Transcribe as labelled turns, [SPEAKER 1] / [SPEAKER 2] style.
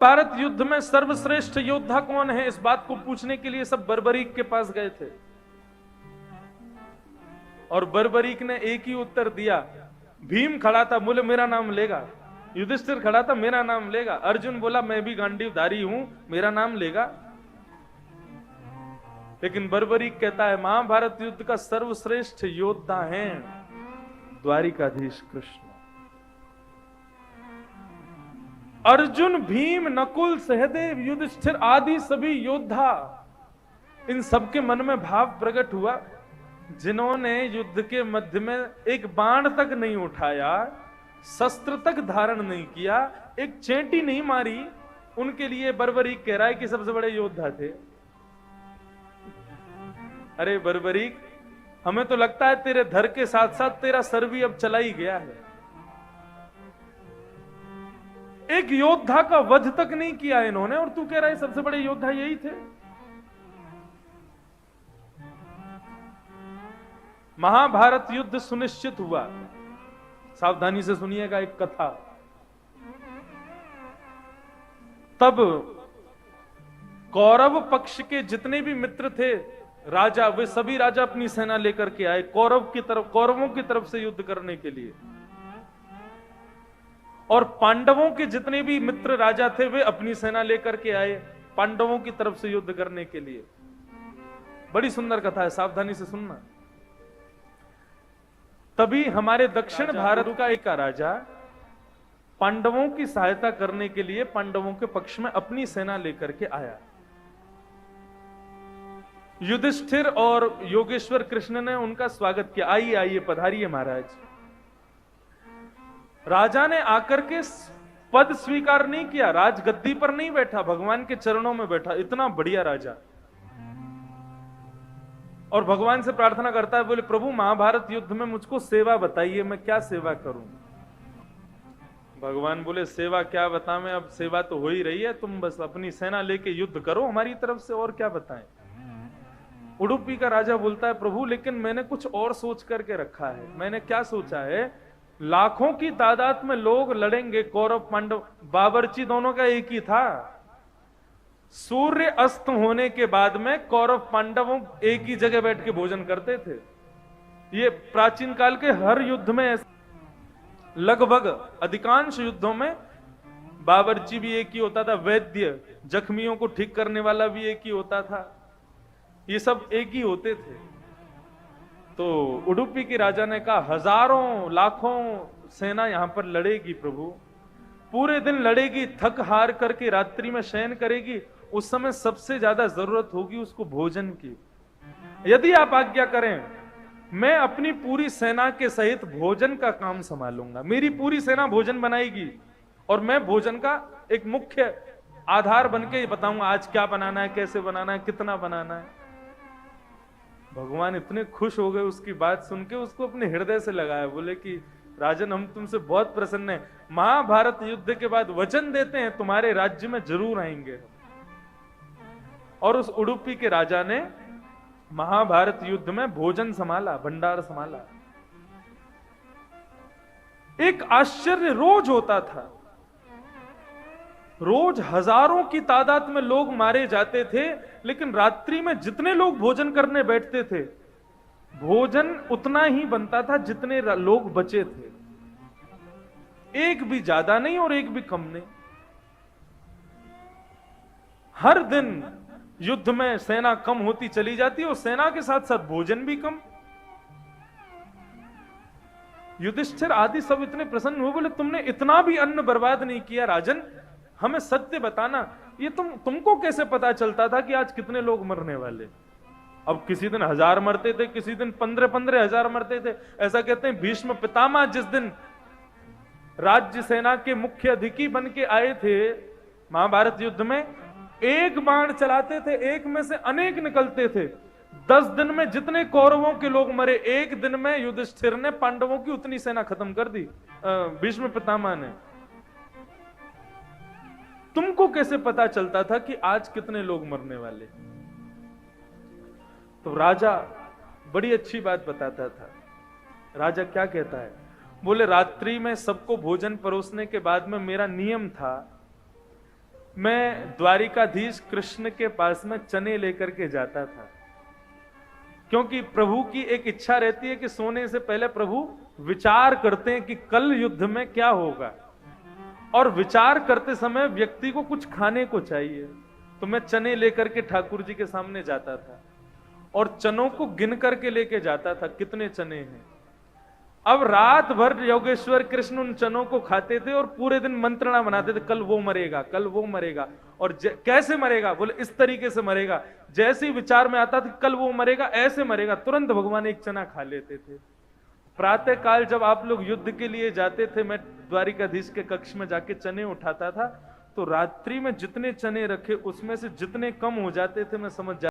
[SPEAKER 1] भारत युद्ध में सर्वश्रेष्ठ योद्धा कौन है, इस बात को पूछने के लिए सब बर्बरीक के पास गए थे। और बर्बरीक ने एक ही उत्तर दिया। भीम खड़ा था, बोले मेरा नाम लेगा। युधिष्ठिर खड़ा था, मेरा नाम लेगा। अर्जुन बोला मैं भी गांडीवधारी हूं, मेरा नाम लेगा। लेकिन बर्बरीक कहता है महाभारत युद्ध का सर्वश्रेष्ठ योद्धा है द्वारिकाधीश कृष्ण। अर्जुन, भीम, नकुल, सहदेव, युधिष्ठिर आदि सभी योद्धा, इन सबके मन में भाव प्रकट हुआ। जिन्होंने युद्ध के मध्य में एक बाण तक नहीं उठाया, शस्त्र तक धारण नहीं किया, एक चेंटी नहीं मारी, उनके लिए बर्बरीक कह रहा है कि सबसे बड़े योद्धा थे। अरे बर्बरीक, हमें तो लगता है तेरे धर के साथ साथ तेरा सर भी अब चला ही गया है। एक योद्धा का वध तक नहीं किया इन्होंने, और तू कह रहा है सबसे बड़े योद्धा यही थे। महाभारत युद्ध सुनिश्चित हुआ। सावधानी से सुनिएगा एक कथा। तब कौरव पक्ष के जितने भी मित्र थे राजा, वे सभी राजा अपनी सेना लेकर के आए कौरवों की तरफ से युद्ध करने के लिए। और पांडवों के जितने भी मित्र राजा थे वे अपनी सेना लेकर के आए पांडवों की तरफ से युद्ध करने के लिए। बड़ी सुंदर कथा है, सावधानी से सुनना। तभी हमारे दक्षिण भारत का एक राजा पांडवों की सहायता करने के लिए पांडवों के पक्ष में अपनी सेना लेकर के आया। युधिष्ठिर और योगेश्वर कृष्ण ने उनका स्वागत किया। आइए आइए, पधारिए महाराज। राजा ने आकर के पद स्वीकार नहीं किया, राजगद्दी पर नहीं बैठा, भगवान के चरणों में बैठा। इतना बढ़िया राजा। और भगवान से प्रार्थना करता है, बोले प्रभु महाभारत युद्ध में मुझको सेवा बताइए, मैं क्या सेवा करूं। भगवान बोले सेवा क्या बताएं, अब सेवा तो हो ही रही है, तुम बस अपनी सेना लेके युद्ध करो हमारी तरफ से, और क्या बताएं। उडुपी का राजा बोलता है प्रभु लेकिन मैंने कुछ और सोच करके रखा है। मैंने क्या सोचा है, लाखों की तादाद में लोग लड़ेंगे, कौरव पांडव। बावर्ची दोनों का एक ही था। सूर्य अस्त होने के बाद में कौरव पांडवों एक ही जगह बैठ के भोजन करते थे। ये प्राचीन काल के हर युद्ध में, लगभग अधिकांश युद्धों में बावर्ची भी एक ही होता था, वैद्य जख्मियों को ठीक करने वाला भी एक ही होता था, ये सब एक ही होते थे। तो उडुपी के राजा ने कहा हजारों लाखों सेना यहां पर लड़ेगी प्रभु, पूरे दिन लड़ेगी, थक हार करके रात्रि में शयन करेगी। उस समय सबसे ज्यादा जरूरत होगी उसको भोजन की। यदि आप आज्ञा करें मैं अपनी पूरी सेना के सहित भोजन का काम संभालूंगा। मेरी पूरी सेना भोजन बनाएगी और मैं भोजन का एक मुख्य आधार बन के बताऊंगा आज क्या बनाना है, कैसे बनाना है, कितना बनाना है। भगवान इतने खुश हो गए उसकी बात सुन के, उसको अपने हृदय से लगाया। बोले कि राजन हम तुमसे बहुत प्रसन्न हैं, महाभारत युद्ध के बाद वचन देते हैं तुम्हारे राज्य में जरूर आएंगे। और उस उडुपी के राजा ने महाभारत युद्ध में भोजन संभाला, भंडार संभाला। एक आश्चर्य रोज होता था, रोज हजारों की तादाद में लोग मारे जाते थे, लेकिन रात्रि में जितने लोग भोजन करने बैठते थे भोजन उतना ही बनता था जितने लोग बचे थे, एक भी ज्यादा नहीं और एक भी कम नहीं। हर दिन युद्ध में सेना कम होती चली जाती और सेना के साथ साथ भोजन भी कम। युधिष्ठिर आदि सब इतने प्रसन्न हुए, बोले तुमने इतना भी अन्न बर्बाद नहीं किया राजन, हमें सत्य बताना, ये तुमको कैसे पता चलता था कि आज कितने लोग मरने वाले। अब किसी दिन 1000 मरते थे, किसी दिन 15-15 हजार मरते थे। ऐसा कहते हैं भीष्म पितामह जिस दिन राज्य सेना के मुख्य अधिकारी बन के आए थे महाभारत युद्ध में, एक बाण चलाते थे, एक में से अनेक निकलते थे। 10 दिन में जितने कौरवों के लोग मरे, एक दिन में युधिष्ठिर ने पांडवों की उतनी सेना खत्म कर दी, भीष्म पितामह ने। तुमको कैसे पता चलता था कि आज कितने लोग मरने वाले। तो राजा बड़ी अच्छी बात बताता था। राजा क्या कहता है, बोले रात्रि में सबको भोजन परोसने के बाद में मेरा नियम था मैं द्वारिकाधीश कृष्ण के पास में चने लेकर के जाता था, क्योंकि प्रभु की एक इच्छा रहती है कि सोने से पहले प्रभु विचार करते हैं कि कल युद्ध में क्या होगा, और विचार करते समय व्यक्ति को कुछ खाने को चाहिए। तो मैं चने लेकर के ठाकुर जी के सामने जाता था और चनों को गिन करके लेके जाता था कितने चने हैं। अब रात भर योगेश्वर कृष्ण उन चनों को खाते थे और पूरे दिन मंत्रणा बनाते थे, कल वो मरेगा, कल वो मरेगा। और कैसे मरेगा? बोले इस तरीके से मरेगा, जैसे ही विचार में आता था कल वो मरेगा, ऐसे मरेगा, तुरंत भगवान एक चना खा लेते थे। प्रातः काल जब आप लोग युद्ध के लिए जाते थे, मैं द्वारिकाधीश के कक्ष में जाके चने उठाता था, तो रात्रि में जितने चने रखे उसमें से जितने कम हो जाते थे मैं समझ